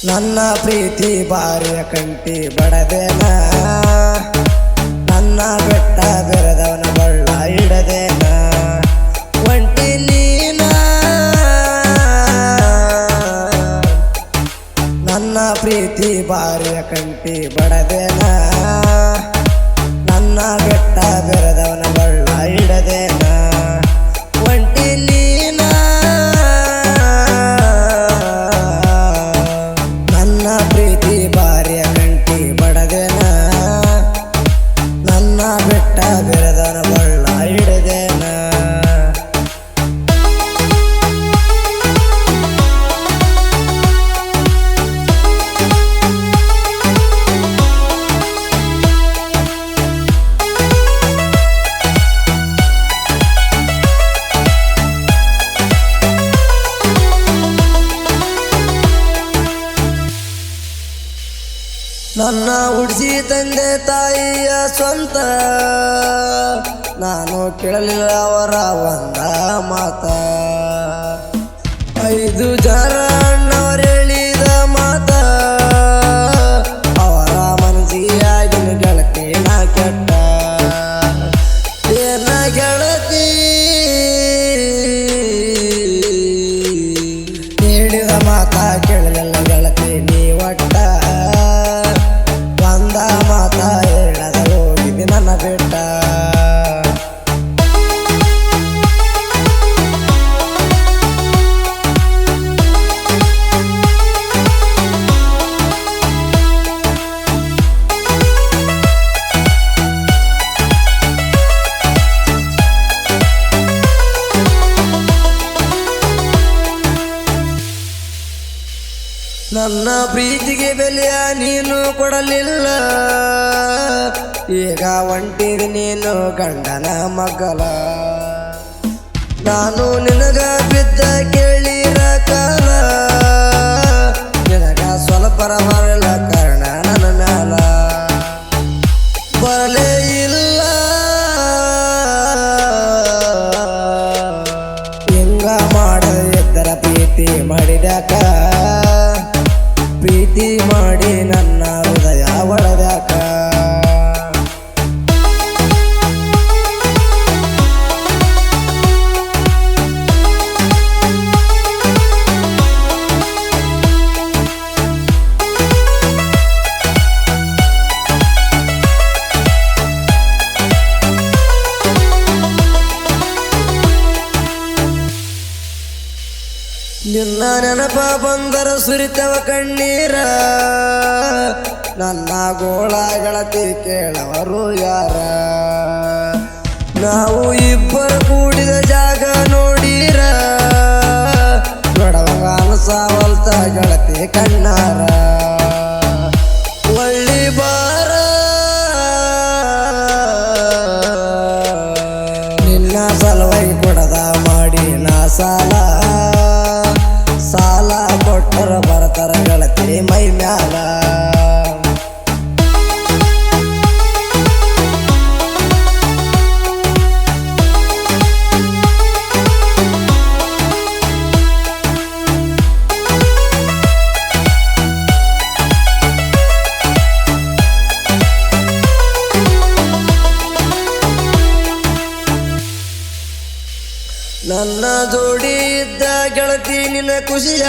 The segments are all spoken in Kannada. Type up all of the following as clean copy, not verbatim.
ನನ್ನ ಪ್ರೀತಿ ಬಾರಿಯ ಕಂಟಿ ಬಡದೇನ ನನ್ನ ಬೆಟ್ಟ ಬೆರೆದವನ ಬಳ್ಳ ಹಿಡದೇನ ಒಂಟಿ ನೀನ ನನ್ನ ಪ್ರೀತಿ ಬಾರಿಯ ಕಂಟಿ ಬಡದೇನ ನನ್ನ ಬೆಟ್ಟ ಬೆರೆದವನ ಬಳ್ಳ ಹಿಡದೇನ ಒಂಟಿ ನೀನ ನನ್ನ ಪ್ರೀತಿ ಬಾರಿಯ ಕಂಟಿ ಬಡದೇನ ನನ್ನ ಬೆಟ್ಟ ಬೆರೆದವನ ಬಳ್ಳ ಹಿಡದೇನ ನನ್ನ ಹುಡ್ಸಿ ತಂದೆ ತಾಯಿಯ ಸ್ವಂತ ನಾನು ಕೇಳಲಿಲ್ಲ ಅವರ ಒಂದ ಮಾತ 5 ಜನ ಅಣ್ಣವ್ರು ಹೇಳಿದ ಮಾತ ಅವರ ಮನಸ್ಸಿಯಾಗಿನ ಗೆಳತಿ ನಾ ಕೆಟ್ಟ ಏನ ಗೆಳತಿ ಹೇಳಿದ ಮಾತ ಕೇಳಲಿಲ್ಲ ಗೆಳತಿ ನೀ ಒಟ್ಟ ಮಾತ ಹೇಳದ ಹೋಗಿದ್ದೆ ನನ್ನ ಬೆಟ್ಟ ನನ್ನ ಪ್ರೀತಿಗೆ ಬೆಲೆಯ ನೀನು ಕೊಡಲಿಲ್ಲ ಈಗ ಒಂಟಿಗೆ ನೀನು ಗಂಡನ ಮಗ್ಗಲ ನಾನು ನಿನಗ ಬಿದ್ದ ಕೇಳಿರ ಕಾಲ ನಿನಗ ಸ್ವಲ್ಪರ ಬರಲ್ಲ ಕಾರಣ ನನ್ನ ಮ್ಯಾಲ ಬರಲೇ ಇಲ್ಲ ಹಿಂಗ ಮಾಡದಿದ್ದರ ಪ್ರೀತಿ ಮಾಡಿದ್ಯಾಕ ಪ್ರೀತಿ ಮಾಡಿ ನನ್ನ ಹೃದಯ ಒಳದ್ಯಾಕ ನಿನ್ನ ನೆನಪ ಬಂದರ ಸುರಿತವ ಕಣ್ಣೀರ ನನ್ನ ಗೋಳ ಗೆಳತಿ ಕೇಳವರು ಯಾರ ನಾವು ಇಬ್ಬರು ಕೂಡಿದ ಜಾಗ ನೋಡಿರ ನೋಡವಾಗ ಅನಸಾವಲ್ತ ಗೆಳತಿ ಕಣ್ಣಾರ ಒಳ್ಳಿ ಬಾರ ನಿನ್ನ ಸಲುವಾಗಿ ಕೊಡದ ಮಾಡಿ ನಾ ಸಾಲ ಕೊಟ್ಟರ ಬರ್ತಾರ ಗೆಳತಿ ಮೈ ಮ್ಯಾಲ ನನ್ನ ಜೋಡಿ ಇದ್ದ ಗೆಳತಿ ನಿನ್ನ ಖುಷಿಯ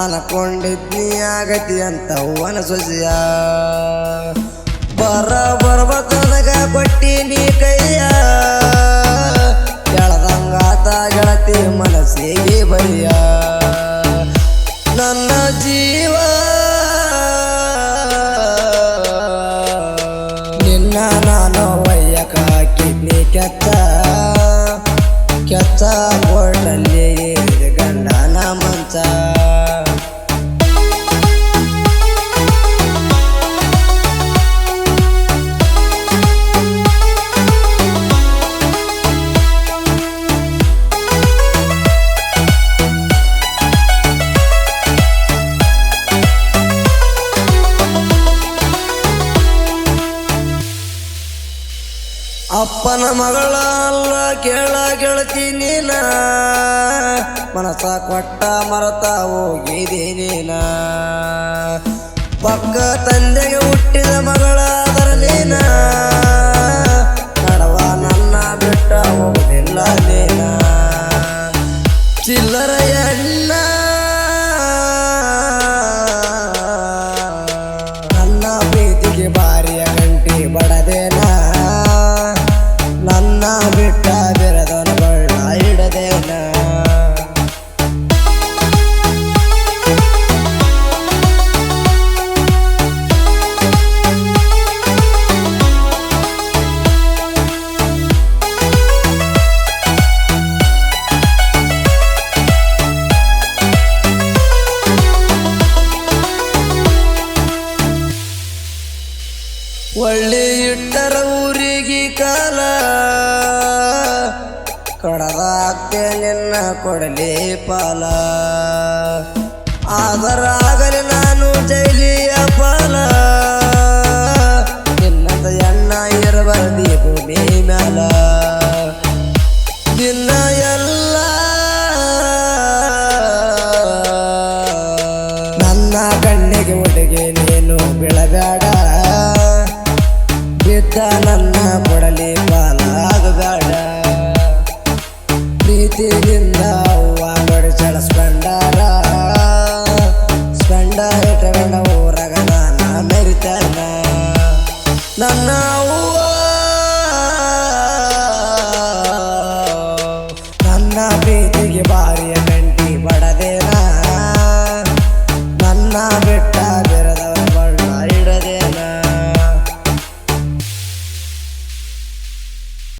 ಅನ್ಕೊಂಡಿದ್ನಿ ಆಗತಿ ಅಂತ ಹೂವನ ಸೊಸಿಯ ಬರ್ಬೇಕನಗ ಕೊಟ್ಟಿ ನೀ ಕೈಯ ಎಳದಂಗಾತ ಗೆಳತಿ ಮನಸ್ಸಿಗೆ ಬರಿಯ ನನ್ನ ಜೀವ ನಿನ್ನ ನಾನು ಒಯ್ಯಕ ಹಾಕಿದ್ನಿ ಕೆತ್ತ ಬೋಟಲ್ಲಿ ಗಂಡನ ಮಂಚ ಅಪ್ಪನ ಮಗಳ ಅಲ್ಲ ಕೇಳ ಗೆಳತಿ ನೀನ ಮನಸ ಕೊಟ್ಟ ಮರತ ಹೋಗಿದ್ದೀನ ಪಕ್ಕ ತಂದೆಗೆ ಹುಟ್ಟಿದ ಮಗಳಾದರ ನೀನ ನಡವ ನನ್ನ ಬಿಟ್ಟ ಹೋಗುದಿಲ್ಲ ನೀನ ಚಿಲ್ಲರ ಎಣ್ಣ ನನ್ನ ಪ್ರೀತಿಗೆ ಬಾರಿಯ ಗಂಟಿ ಬಡದೇನ ನನ್ನ ಬಿಟ್ಟ ಬೆರೆದನ ಬಳ್ಳ ಹಿಡದೇನ ಒಳ್ಳೆ ಇಟ್ಟರ ಊರಿಗೆ ಕಾಲ ಕಡದಾಗ್ತೆ ನಿನ್ನ ಕೊಡಲಿ ಪಾಲ ಆದರಾಗಲಿ ನಾನು ಜೈಲಿಯ ಪಾಲ ನಿನ್ನದ ಎಣ್ಣ ಇರಬಾರ್ದಿ ಭೂಮಿ ಮ್ಯಾಲ ದಿನ ಎಲ್ಲ ನನ್ನ ಕಣ್ಣಿಗೆ ಹುಡುಗಿ ನೀನು ಬೀಳಬೇಡ ನನ್ನ ಕೊಡಲಿ ಪಾಲಾಗಬೇಡ ಪ್ರೀತಿ